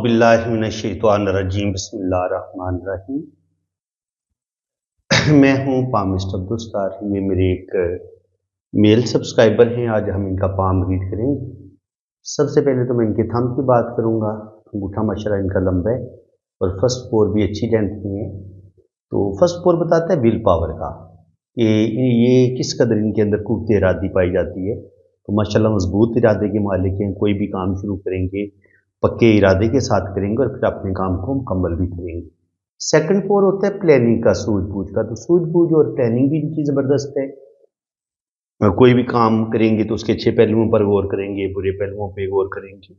बिल्लाहि मिनश्शैतानिर्रजीम बिस्मिल्लाहिर्रहमानिर्रहीम। मैं हूँ पाम मिस्टर अब्दुल। ये मेरे एक मेल सब्सक्राइबर हैं। आज हम इनका पाम रीड करेंगे। सबसे पहले तो मैं इनके थंब की बात करूँगा। अंगूठा माशाल्लाह इनका लंबा है और फर्स्ट फोर भी अच्छी लेंथ में है। तो फर्स्ट फोर बताता है विल पावर का, कि ये किस कदर इनके अंदर कुव्वत इरादी पाई जाती है। तो माशाल्लाह मजबूत इरादे के मालिक हैं। कोई भी काम शुरू करेंगे पक्के इरादे के साथ करेंगे और फिर अपने काम को मुकम्मल भी करेंगे। सेकंड फोर होता है प्लानिंग का, सूझबूझ का। तो सूझबूझ और प्लानिंग भी इनकी ज़बरदस्त है। कोई भी काम करेंगे तो उसके अच्छे पहलुओं पर गौर करेंगे, बुरे पहलुओं पर गौर करेंगे।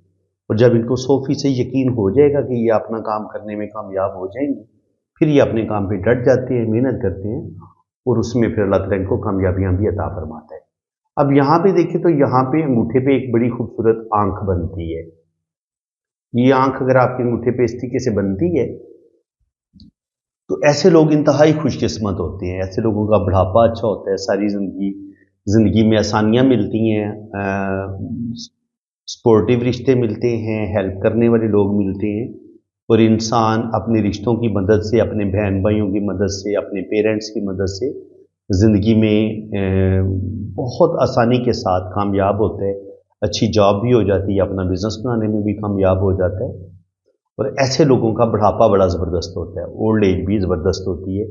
और जब इनको 100% यकीन हो जाएगा कि ये अपना काम करने में कामयाब हो जाएंगे, फिर ये अपने काम पे डट जाते हैं, मेहनत करते हैं और उसमें फिर अल्लाह ताला इनको कामयाबियाँ भी अता फरमाता है। अब यहाँ पे देखें तो यहाँ पे अंगूठे पे एक बड़ी खूबसूरत आंख बनती है। ये आंख अगर आपके अंगूठे पे इस तरीके से बनती है तो ऐसे लोग इंतहाई खुशकिस्मत होते हैं। ऐसे लोगों का बुढ़ापा अच्छा होता है, सारी ज़िंदगी में आसानियाँ मिलती हैं, स्पोर्टिव रिश्ते मिलते हैं, हेल्प करने वाले लोग मिलते हैं और इंसान अपने रिश्तों की मदद से, अपने बहन भाइयों की मदद से, अपने पेरेंट्स की मदद से ज़िंदगी में बहुत आसानी के साथ कामयाब होता है। अच्छी जॉब भी हो जाती है, अपना बिजनेस बनाने में भी कामयाब हो जाता है। और ऐसे लोगों का बुढ़ापा बड़ा ज़बरदस्त होता है, ओल्ड एज भी ज़बरदस्त होती है।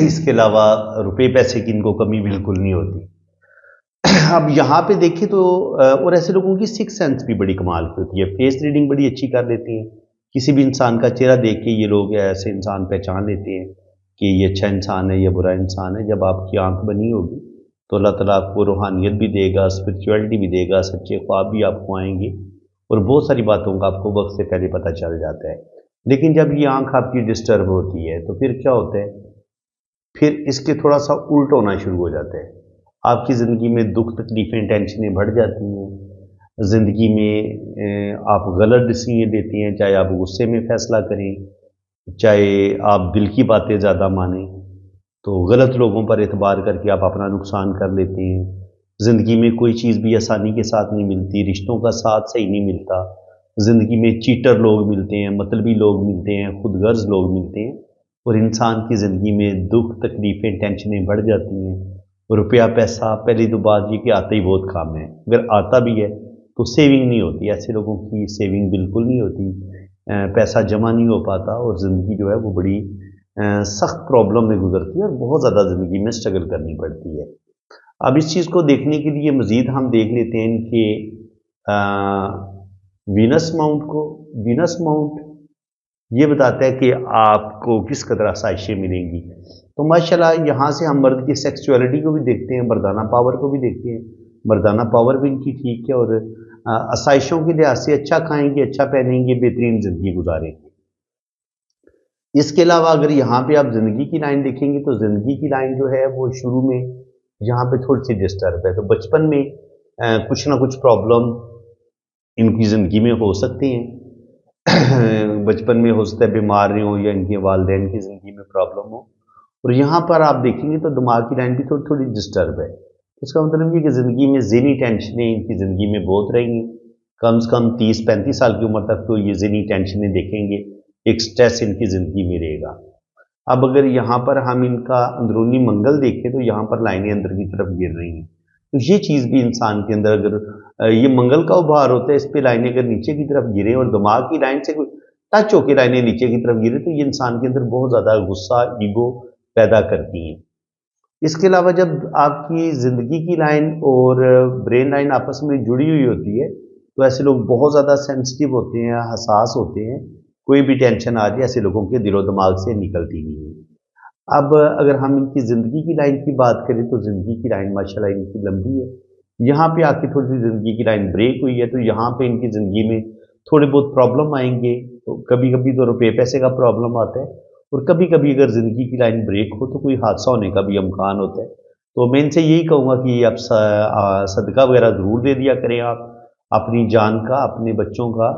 इसके अलावा रुपए पैसे की इनको कमी बिल्कुल नहीं होती। अब यहाँ पे देखें तो और ऐसे लोगों की सिक्स सेंस भी बड़ी कमाल की होती है। फेस रीडिंग बड़ी अच्छी कर लेते हैं। किसी भी इंसान का चेहरा देख के ये लोग ऐसे इंसान पहचान लेते हैं कि ये अच्छा इंसान है, ये बुरा इंसान है। जब आपकी आंख बनी होगी तो अल्लाह ताला आपको रूहानियत भी देगा, स्पिरिचुअलिटी भी देगा, सच्चे ख्वाब भी आपको आएंगे और बहुत सारी बातों का आपको वक्त से पहले पता चल जाता है। लेकिन जब ये आंख आपकी डिस्टर्ब होती है तो फिर क्या होता है, फिर इसके थोड़ा सा उल्ट होना शुरू हो जाता है। आपकी ज़िंदगी में दुख तकलीफ़ें टेंशनें बढ़ जाती हैं। ज़िंदगी में आप गलत डिसीजन लेते हैं, चाहे आप गुस्से में फ़ैसला करें, चाहे आप दिल की बातें ज़्यादा मानें, तो गलत लोगों पर एतबार करके आप अपना नुकसान कर लेते हैं। ज़िंदगी में कोई चीज़ भी आसानी के साथ नहीं मिलती, रिश्तों का साथ सही नहीं मिलता। ज़िंदगी में चीटर लोग मिलते हैं, मतलबी लोग मिलते हैं, खुदगर्ज़ लोग मिलते हैं और इंसान की ज़िंदगी में दुख तकलीफ़ें टेंशनें बढ़ जाती हैं। रुपया पैसा, पहली तो बात ये कि आता ही बहुत कम है। अगर आता भी है तो सेविंग नहीं होती। ऐसे लोगों की सेविंग बिल्कुल नहीं होती। पैसा जमा नहीं हो पाता और ज़िंदगी जो है वो बड़ी सख्त प्रॉब्लम में गुजरती है और बहुत ज़्यादा ज़िंदगी में स्ट्रगल करनी पड़ती है। अब इस चीज़ को देखने के लिए मज़ीद हम देख लेते हैं इनके वीनस माउंट को। वीनस माउंट ये बताता है कि आपको किस कदर आसाइशें मिलेंगी। तो माशाल्लाह यहाँ से हम मर्द की सेक्सुअलिटी को भी देखते हैं, मर्दाना पावर को भी देखते हैं। मर्दाना पावर भी इनकी ठीक है और आसाइशों के लिहाज से अच्छा खाएंगे, अच्छा पहनेंगे, बेहतरीन ज़िंदगी गुजारेंगे। इसके अलावा अगर यहाँ पे आप ज़िंदगी की लाइन देखेंगे तो ज़िंदगी की लाइन जो है वो शुरू में यहाँ पे थोड़ी सी डिस्टर्ब है। तो बचपन में कुछ ना कुछ प्रॉब्लम इनकी ज़िंदगी में हो सकती हैं। बचपन में हो सकता है बीमार हो या इनके वालिदैन की ज़िंदगी में प्रॉब्लम हो। और यहाँ पर आप देखेंगे तो दिमाग की लाइन भी थोड़ी थोड़ी डिस्टर्ब है। इसका मतलब ये कि ज़िंदगी में ज़हनी टेंशनें इनकी ज़िंदगी में बहुत रहेंगी। कम से कम 30-35 साल की उम्र तक तो ये ज़हनी टेंशनें देखेंगे, एक स्ट्रेस इनकी ज़िंदगी में रहेगा। अब अगर यहाँ पर हम इनका अंदरूनी मंगल देखें तो यहाँ पर लाइनें अंदर की तरफ गिर रही हैं। तो ये चीज़ भी इंसान के अंदर, अगर ये मंगल का उभार होता है, इस पर लाइनें अगर नीचे की तरफ गिरे और दिमाग की लाइन से टच होकर लाइनें नीचे की तरफ गिरे तो ये इंसान के अंदर बहुत ज़्यादा गुस्सा, ईगो पैदा करती हैं। इसके अलावा जब आपकी ज़िंदगी की लाइन और ब्रेन लाइन आपस में जुड़ी हुई होती है तो ऐसे लोग बहुत ज़्यादा सेंसिटिव होते हैं, हसास होते हैं। कोई भी टेंशन आ जाए ऐसे लोगों के दिलो दिमाग से निकलती नहीं है। अब अगर हम इनकी ज़िंदगी की लाइन की बात करें तो ज़िंदगी की लाइन माशाल्लाह इनकी लंबी है। यहाँ पे आके थोड़ी सी ज़िंदगी की लाइन ब्रेक हुई है तो यहाँ पे इनकी ज़िंदगी में थोड़े बहुत प्रॉब्लम आएंगे। तो कभी कभी तो रुपये पैसे का प्रॉब्लम आता है और कभी कभी अगर ज़िंदगी की लाइन ब्रेक हो तो कोई हादसा होने का भी इम्कान होता है। तो मैं इनसे यही कहूँगा कि आप सदका वगैरह ज़रूर दे दिया करें, आप अपनी जान का, अपने बच्चों का।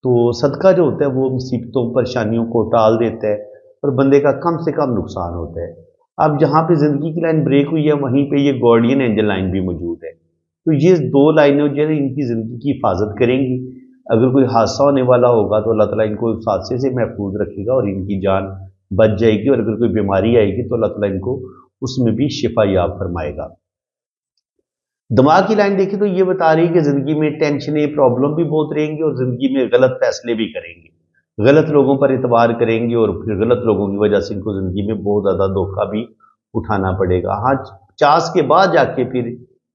तो सदका जो होता है वो मुसीबतों परेशानियों को टाल देता है और बंदे का कम से कम नुकसान होता है। अब जहाँ पे ज़िंदगी की लाइन ब्रेक हुई है वहीं पे ये गार्डियन एंजल लाइन भी मौजूद है। तो ये दो लाइनें जो है इनकी ज़िंदगी की हिफाजत करेंगी। अगर कोई हादसा होने वाला होगा तो अल्लाह ताला इनको उस हादसे से महफूज रखेगा और इनकी जान बच जाएगी, और अगर कोई बीमारी आएगी तो अल्लाह ताला इनको उसमें भी शिफा याब फरमाएगा। दिमाग की लाइन देखिए तो ये बता रही है कि ज़िंदगी में टेंशनें, प्रॉब्लम भी बहुत रहेंगी और ज़िंदगी में गलत फैसले भी करेंगे, गलत लोगों पर एतबार करेंगे और फिर गलत लोगों की वजह से इनको ज़िंदगी में बहुत ज़्यादा धोखा भी उठाना पड़ेगा। हाँ, 50 के बाद जाके फिर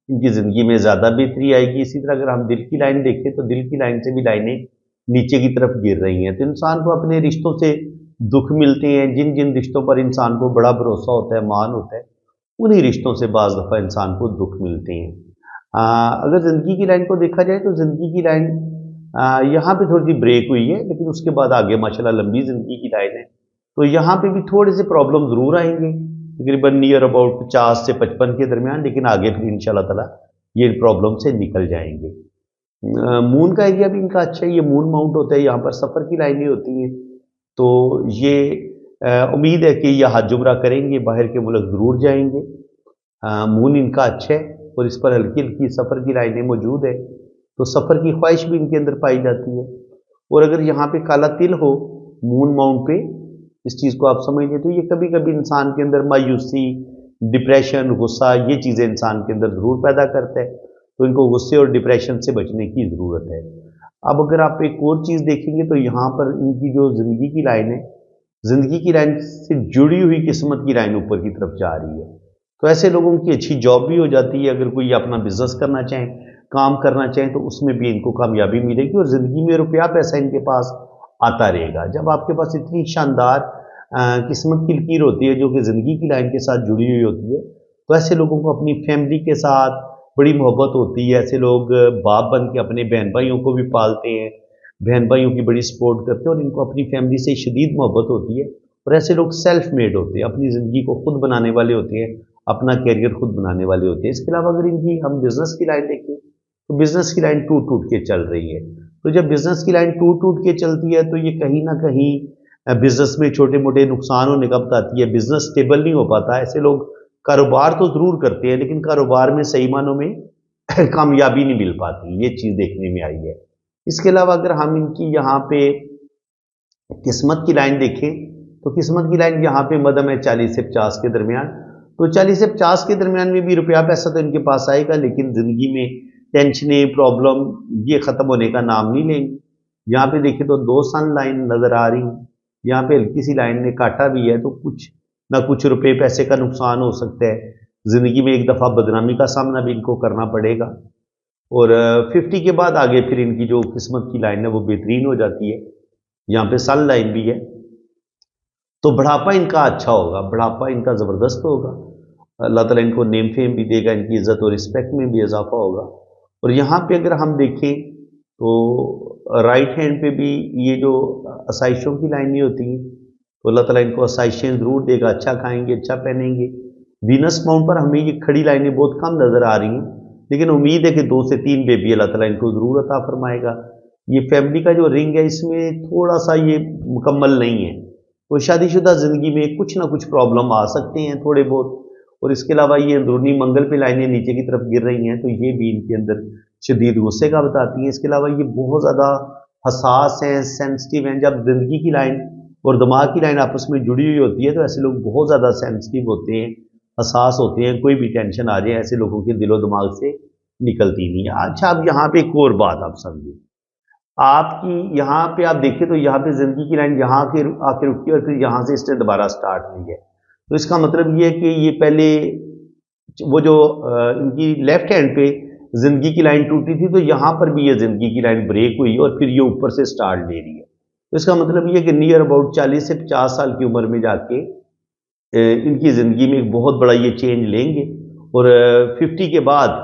इनकी ज़िंदगी में ज़्यादा बेहतरी आएगी। इसी तरह अगर हम दिल की लाइन देखें तो दिल की लाइन से भी लाइनें नीचे की तरफ गिर रही हैं। तो इंसान को अपने रिश्तों से दुख मिलते हैं। जिन जिन रिश्तों पर इंसान को बड़ा भरोसा होता है, मान होता है, उन्हीं रिश्तों से बाज़ दफ़ा इंसान को दुख मिलते हैं। अगर ज़िंदगी की लाइन को देखा जाए तो ज़िंदगी की लाइन यहाँ पे थोड़ी सी ब्रेक हुई है, लेकिन उसके बाद आगे माशाल्लाह लंबी ज़िंदगी की लाइन है। तो यहाँ पे भी थोड़े से प्रॉब्लम ज़रूर आएंगे, तकरीबन नियर अबाउट 50 से 55 के दरमियान, लेकिन आगे फिर इंशाल्लाह ताला ये प्रॉब्लम से निकल जाएंगे। मून का एरिया भी इनका अच्छा है, ये मून माउंट होता है, यहाँ पर सफ़र की लाइनें होती हैं। तो ये उम्मीद है कि ये हज उम्रा करेंगे, बाहर के मुल्क ज़रूर जाएंगे। मून इनका अच्छा है और इस पर हल्की हल्की सफ़र की लाइनें मौजूद है, तो सफ़र की ख्वाहिश भी इनके अंदर पाई जाती है। और अगर यहाँ पे काला तिल हो मून माउंट पे, इस चीज़ को आप समझिए, तो ये कभी कभी इंसान के अंदर मायूसी, डिप्रेशन, गुस्सा, ये चीज़ें इंसान के अंदर ज़रूर पैदा करता है। तो इनको गुस्से और डिप्रेशन से बचने की ज़रूरत है। अब अगर आप एक और चीज़ देखेंगे तो यहाँ पर इनकी जो ज़िंदगी की लाइन है, ज़िंदगी की लाइन से जुड़ी हुई किस्मत की लाइन ऊपर की तरफ जा रही है। तो ऐसे लोगों की अच्छी जॉब भी हो जाती है। अगर कोई अपना बिजनेस करना चाहें, काम करना चाहें, तो उसमें भी इनको कामयाबी मिलेगी और ज़िंदगी में रुपया पैसा इनके पास आता रहेगा। जब आपके पास इतनी शानदार किस्मत की लकीर होती है जो कि ज़िंदगी की लाइन के साथ जुड़ी हुई होती है, तो ऐसे लोगों को अपनी फैमिली के साथ बड़ी मोहब्बत होती है। ऐसे लोग बाप बन के अपने बहन भाइयों को भी पालते हैं, बहन भाइयों की बड़ी सपोर्ट करते हैं और इनको अपनी फैमिली से शदीद मोहब्बत होती है। और ऐसे लोग सेल्फ मेड होते हैं, अपनी ज़िंदगी को खुद बनाने वाले होते हैं, अपना कैरियर खुद बनाने वाले होते हैं। इसके अलावा अगर इनकी हम बिज़नेस की लाइन देखें तो बिज़नेस की लाइन टूट टूट के चल रही है। तो जब बिज़नेस की लाइन टूट टूट के चलती है तो ये कहीं ना कहीं बिज़नेस में छोटे मोटे नुकसान होने का बताती है। बिज़नेस स्टेबल नहीं हो पाता। ऐसे लोग कारोबार तो ज़रूर करते हैं, लेकिन कारोबार में सही मानों में कामयाबी नहीं मिल पाती, ये चीज़ देखने में आई है। इसके अलावा अगर हम इनकी यहाँ पे किस्मत की लाइन देखें तो किस्मत की लाइन यहाँ पे मदम है 40 से 50 के दरमियान। तो 40 से 50 के दरमियान में भी रुपया पैसा तो इनके पास आएगा, लेकिन ज़िंदगी में टेंशनें, प्रॉब्लम ये ख़त्म होने का नाम नहीं लेंगी। यहाँ पे देखिए तो 2 सन लाइन नज़र आ रही है। यहाँ पे हल्की सी लाइन ने काटा भी है, तो कुछ ना कुछ रुपये पैसे का नुकसान हो सकता है। ज़िंदगी में एक दफ़ा बदनामी का सामना भी इनको करना पड़ेगा। और 50 के बाद आगे फिर इनकी जो किस्मत की लाइन है वो बेहतरीन हो जाती है। यहाँ पे सन लाइन भी है, तो बढ़ापा इनका अच्छा होगा, बढ़ापा इनका ज़बरदस्त होगा। अल्लाह ताला इनको नेम फेम भी देगा, इनकी इज़्ज़त और रिस्पेक्ट में भी इजाफा होगा। और यहाँ पे अगर हम देखें तो राइट हैंड पे भी ये जो आसाइशों की लाइनें होती हैं, तो अल्लाह ताला इनको आसाइशें ज़रूर देगा। अच्छा खाएंगे, अच्छा पहनेंगे। वीनस माउंट पर हमें ये खड़ी लाइनें बहुत कम नज़र आ रही हैं, लेकिन उम्मीद है कि 2 से 3 बेबी अल्लाह ताला इनको ज़रूर अता फरमाएगा। ये फैमिली का जो रिंग है इसमें थोड़ा सा ये मुकम्मल नहीं है, तो शादीशुदा ज़िंदगी में कुछ ना कुछ प्रॉब्लम आ सकते हैं थोड़े बहुत। और इसके अलावा ये अंदरूनी मंगल पे लाइनें नीचे की तरफ गिर रही हैं, तो ये भी इनके अंदर शदीद गुस्से का बताती हैं। इसके अलावा ये बहुत ज़्यादा हसास हैं, सेंसिटिव हैं। जब ज़िंदगी की लाइन और दिमाग की लाइन आपस में जुड़ी हुई होती है तो ऐसे लोग बहुत ज़्यादा सेंसिटिव होते हैं, हसास होते हैं। कोई भी टेंशन आ जाए ऐसे लोगों के दिलो दिमाग से निकलती नहीं है। अच्छा, अब यहाँ पे एक और बात आप समझिए, आपकी यहाँ पे आप देखिए तो यहाँ पे ज़िंदगी की लाइन यहाँ आके रुकती है और फिर यहाँ से इसने दोबारा स्टार्ट हुई है। तो इसका मतलब ये है कि ये पहले वो जो इनकी लेफ्ट हैंड पे ज़िंदगी की लाइन टूटी थी, तो यहाँ पर भी ये ज़िंदगी की लाइन ब्रेक हुई और फिर ये ऊपर से स्टार्ट ले रही है। तो इसका मतलब ये कि नियर अबाउट 40 से 50 साल की उम्र में जाके इनकी ज़िंदगी में एक बहुत बड़ा ये चेंज लेंगे। और 50 के बाद,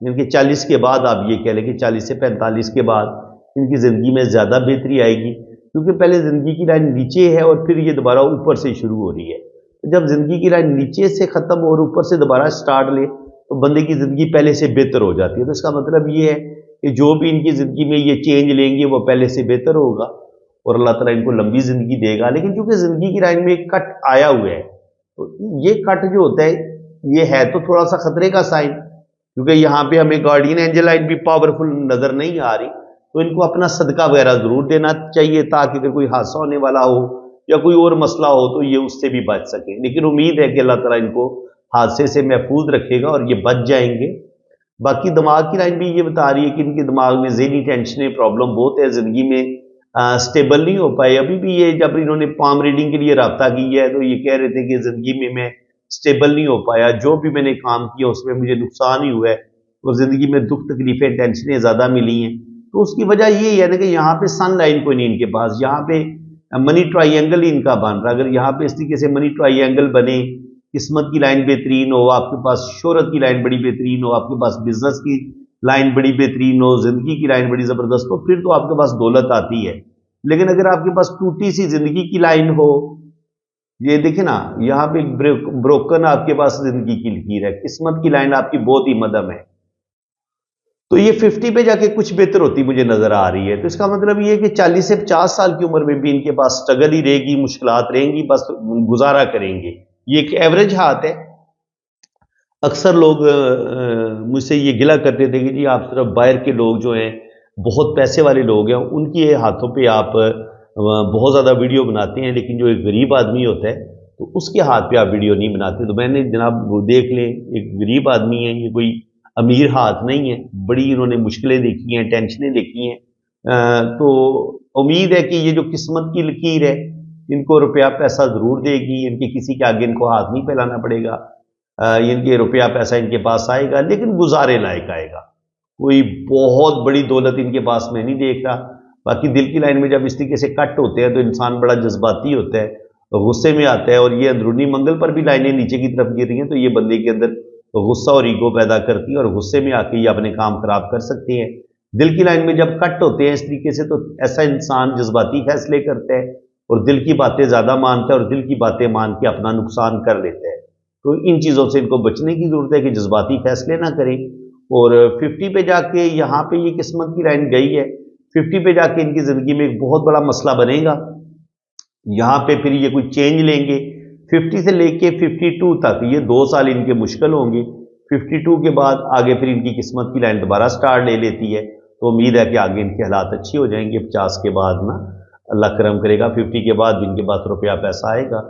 इनके 40 के बाद आप ये कह लें कि 40 से 45 के बाद इनकी ज़िंदगी में ज़्यादा बेहतरी आएगी, क्योंकि पहले ज़िंदगी की लाइन नीचे है और फिर ये दोबारा ऊपर से शुरू हो रही है। तो जब ज़िंदगी की लाइन नीचे से ख़त्म और ऊपर से दोबारा स्टार्ट ले तो बंदे की ज़िंदगी पहले से बेहतर हो जाती है। तो इसका मतलब ये है कि जो भी इनकी ज़िंदगी में ये चेंज लेंगे वो पहले से बेहतर होगा और अल्लाह ताला इनको लंबी ज़िंदगी देगा। लेकिन क्योंकि ज़िंदगी की लाइन में एक कट आया हुआ है, तो ये कट जो होता है ये है तो थोड़ा सा खतरे का साइन, क्योंकि यहाँ पे हमें गार्डियन एंजल लाइन भी पावरफुल नज़र नहीं आ रही। تو ان کو اپنا صدقہ وغیرہ ضرور دینا چاہیے، تاکہ اگر کوئی حادثہ ہونے والا ہو یا کوئی اور مسئلہ ہو تو یہ اس سے بھی بچ سکیں۔ لیکن امید ہے کہ اللہ تعالیٰ ان کو حادثے سے محفوظ رکھے گا اور یہ بچ جائیں گے۔ باقی دماغ کی لائن بھی یہ بتا رہی ہے کہ ان کے دماغ میں ذہنی ٹینشنیں، پرابلم بہت ہے، زندگی میں سٹیبل نہیں ہو پائے۔ ابھی بھی یہ جب انہوں نے پام ریڈنگ کے لیے رابطہ کیا ہے تو یہ کہہ رہے تھے کہ زندگی میں سٹیبل نہیں ہو پایا، جو بھی میں نے کام کیا اس میں مجھے نقصان ہی ہوا ہے اور زندگی میں دکھ تکلیفیں ٹینشنیں زیادہ ملی ہیں۔ تو اس کی وجہ یہ ہے نا کہ یہاں پہ سن لائن کوئی نہیں ان کے پاس، یہاں پہ منی ٹرائی اینگل ہی ان کا بن رہا ہے۔ اگر یہاں پہ اس طریقے سے منی ٹرائی اینگل بنے، قسمت کی لائن بہترین ہو، آپ کے پاس شہرت کی لائن بڑی بہترین ہو، آپ کے پاس بزنس کی لائن بڑی بہترین ہو، زندگی کی لائن بڑی زبردست ہو، پھر تو آپ کے پاس دولت آتی ہے۔ لیکن اگر آپ کے پاس ٹوٹی سی زندگی کی لائن ہو، یہ دیکھیں نا یہاں پہ بروکن آپ کے پاس زندگی کی لکیر ہے، قسمت کی لائن آپ کی بہت ہی مدھم ہے، تو یہ 50 پہ جا کے کچھ بہتر ہوتی مجھے نظر آ رہی ہے۔ تو اس کا مطلب یہ ہے کہ 40 سے 50 سال کی عمر میں بھی ان کے پاس سٹرگل ہی رہے گی، مشکلات رہیں گی، بس گزارا کریں گے۔ یہ ایک ایوریج ہاتھ ہے۔ اکثر لوگ مجھ سے یہ گلہ کرتے تھے کہ جی آپ صرف باہر کے لوگ جو ہیں، بہت پیسے والے لوگ ہیں، ان کے ہاتھوں پہ آپ بہت زیادہ ویڈیو بناتے ہیں، لیکن جو ایک غریب آدمی ہوتا ہے تو اس کے ہاتھ پہ آپ ویڈیو نہیں بناتے۔ تو میں نے جناب وہ دیکھ لیں، ایک غریب آدمی ہے، یہ کوئی امیر ہاتھ نہیں ہے، بڑی انہوں نے مشکلیں دیکھی ہیں، ٹینشنیں دیکھی ہیں، تو امید ہے کہ یہ جو قسمت کی لکیر ہے ان کو روپیہ پیسہ ضرور دے گی، ان کے کسی کے آگے ان کو ہاتھ نہیں پھیلانا پڑے گا، ان کے روپیہ پیسہ ان کے پاس آئے گا، لیکن گزارے لائق آئے گا۔ کوئی بہت بڑی دولت ان کے پاس میں نہیں دیکھ رہا۔ باقی دل کی لائن میں جب اس طریقے سے کٹ ہوتے ہیں تو انسان بڑا جذباتی ہوتا ہے، غصے میں آتا ہے، اور یہ اندرونی منگل پر بھی لائنیں نیچے کی طرف گر رہی ہیں تو یہ بندے کے اندر غصہ اور ایگو پیدا کرتی ہے، اور غصے میں آ کے یہ اپنے کام خراب کر سکتے ہیں۔ دل کی لائن میں جب کٹ ہوتے ہیں اس طریقے سے تو ایسا انسان جذباتی فیصلے کرتا ہے اور دل کی باتیں زیادہ مانتا ہے، اور دل کی باتیں مان کے اپنا نقصان کر لیتا ہے۔ تو ان چیزوں سے ان کو بچنے کی ضرورت ہے کہ جذباتی فیصلے نہ کریں۔ اور 50 پہ جا کے یہاں پہ یہ قسمت کی لائن گئی ہے، 50 پہ جا کے ان کی زندگی میں ایک بہت بڑا مسئلہ بنے گا۔ یہاں پہ پھر یہ کوئی چینج لیں گے، 50 سے لے کے 52 تک یہ 2 سال ان کے مشکل ہوں گے۔ 52 کے بعد آگے پھر ان کی قسمت کی لائن دوبارہ سٹارٹ لے لیتی ہے، تو امید ہے کہ آگے ان کے حالات اچھی ہو جائیں گے۔ 50 کے بعد نا اللہ کرم کرے گا، 50 کے بعد ان کے پاس روپیہ پیسہ آئے گا۔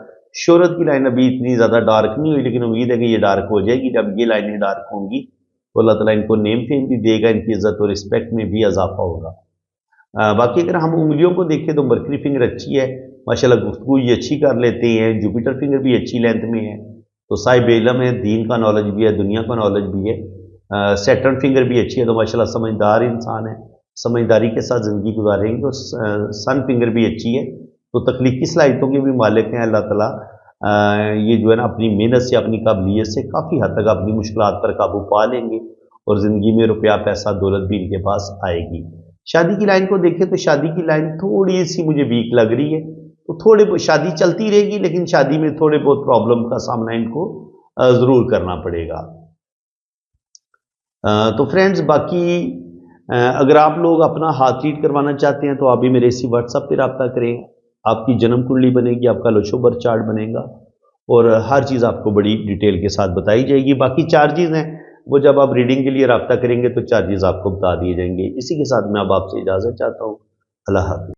شہرت کی لائن ابھی اتنی زیادہ ڈارک نہیں ہوئی، لیکن امید ہے کہ یہ ڈارک ہو جائے گی۔ جب یہ لائنیں ڈارک ہوں گی تو اللہ تعالیٰ ان کو نیم فیم بھی دے گا، ان کی عزت اور رسپیکٹ میں بھی اضافہ ہوگا۔ باقی اگر ہم انگلیوں کو دیکھیں تو مرکری فنگر اچھی ہے، ماشاءاللہ گفتگو یہ اچھی کر لیتے ہیں، جوپیٹر فنگر بھی اچھی لینتھ میں ہے، تو صاحب علم ہے، دین کا نالج بھی ہے، دنیا کا نالج بھی ہے۔ سیٹرن فنگر بھی اچھی ہے، تو ماشاءاللہ سمجھدار انسان ہے، سمجھداری کے ساتھ زندگی گزاریں گے۔ اور سن فنگر بھی اچھی ہے، تو تخلیقی صلاحیتوں کے بھی مالک ہیں اللہ تعالیٰ۔ یہ جو ہے نا اپنی محنت سے، اپنی قابلیت سے کافی حد تک اپنی مشکلات پر قابو پا لیں گے، اور زندگی میں روپیہ پیسہ دولت بھی ان کے پاس آئے گی۔ شادی کی لائن کو دیکھیں تو شادی کی لائن تھوڑی سی مجھے ویک لگ رہی ہے، تو شادی چلتی رہے گی، لیکن شادی میں تھوڑے بہت پرابلم کا سامنا ان کو ضرور کرنا پڑے گا۔ تو فرینڈز باقی اگر آپ لوگ اپنا ہاتھ ریڈ کروانا چاہتے ہیں تو آپ بھی میرے اسی واٹس ایپ پہ رابطہ کریں۔ آپ کی جنم کنڈلی بنے گی، آپ کا لوشو برتھ چارٹ بنے گا، اور ہر چیز آپ کو بڑی ڈیٹیل کے ساتھ بتائی جائے گی۔ باقی چارجز ہیں وہ جب آپ ریڈنگ کے لیے رابطہ کریں گے تو چارجز آپ کو بتا دیے جائیں گے۔ اسی کے ساتھ میں اب آپ سے اجازت چاہتا ہوں۔ اللہ حافظ۔